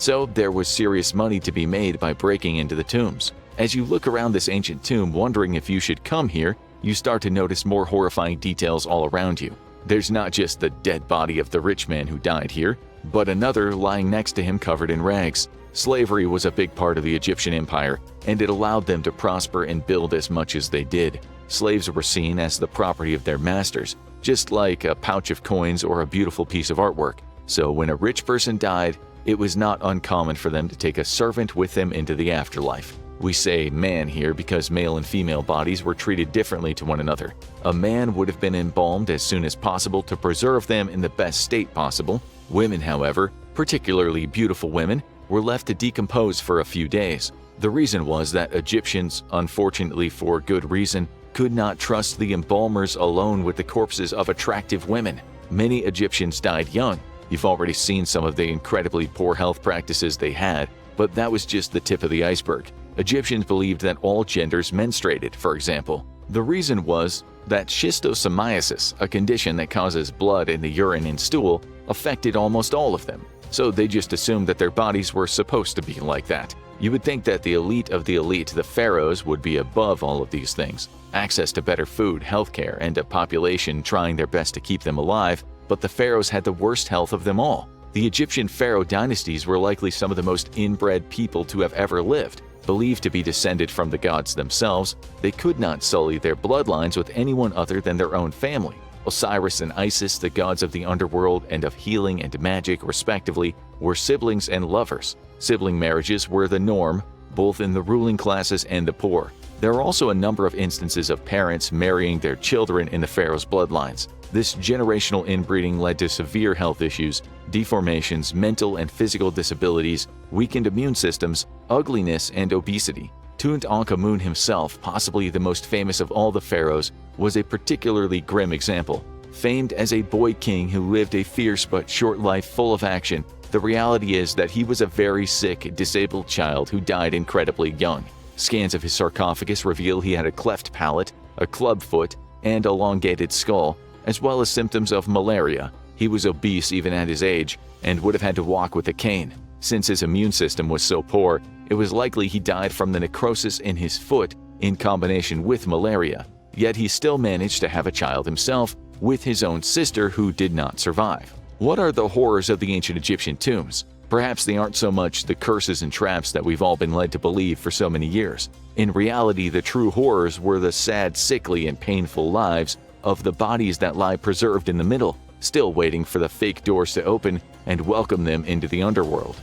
So there was serious money to be made by breaking into the tombs. As you look around this ancient tomb wondering if you should come here, you start to notice more horrifying details all around you. There's not just the dead body of the rich man who died here, but another lying next to him covered in rags. Slavery was a big part of the Egyptian empire, and it allowed them to prosper and build as much as they did. Slaves were seen as the property of their masters, just like a pouch of coins or a beautiful piece of artwork. So when a rich person died, it was not uncommon for them to take a servant with them into the afterlife. We say man here because male and female bodies were treated differently to one another. A man would have been embalmed as soon as possible to preserve them in the best state possible. Women, however, particularly beautiful women, were left to decompose for a few days. The reason was that Egyptians, unfortunately for good reason, could not trust the embalmers alone with the corpses of attractive women. Many Egyptians died young. You've already seen some of the incredibly poor health practices they had, but that was just the tip of the iceberg. Egyptians believed that all genders menstruated, for example. The reason was that schistosomiasis, a condition that causes blood in the urine and stool, affected almost all of them. So they just assumed that their bodies were supposed to be like that. You would think that the elite of the elite, the pharaohs, would be above all of these things. Access to better food, healthcare, and a population trying their best to keep them alive, but the pharaohs had the worst health of them all. The Egyptian pharaoh dynasties were likely some of the most inbred people to have ever lived. Believed to be descended from the gods themselves, they could not sully their bloodlines with anyone other than their own family. Osiris and Isis, the gods of the underworld and of healing and magic respectively, were siblings and lovers. Sibling marriages were the norm, both in the ruling classes and the poor. There are also a number of instances of parents marrying their children in the pharaoh's bloodlines. This generational inbreeding led to severe health issues, deformations, mental and physical disabilities, weakened immune systems, ugliness, and obesity. Tutankhamun himself, possibly the most famous of all the pharaohs, was a particularly grim example. Famed as a boy king who lived a fierce but short life full of action, the reality is that he was a very sick, disabled child who died incredibly young. Scans of his sarcophagus reveal he had a cleft palate, a club foot, and elongated skull, as well as symptoms of malaria. He was obese even at his age, and would have had to walk with a cane. Since his immune system was so poor, it was likely he died from the necrosis in his foot in combination with malaria. Yet he still managed to have a child himself with his own sister who did not survive. What are the horrors of the ancient Egyptian tombs? Perhaps they aren't so much the curses and traps that we've all been led to believe for so many years. In reality, the true horrors were the sad, sickly, and painful lives of the bodies that lie preserved in the middle, still waiting for the fake doors to open and welcome them into the underworld.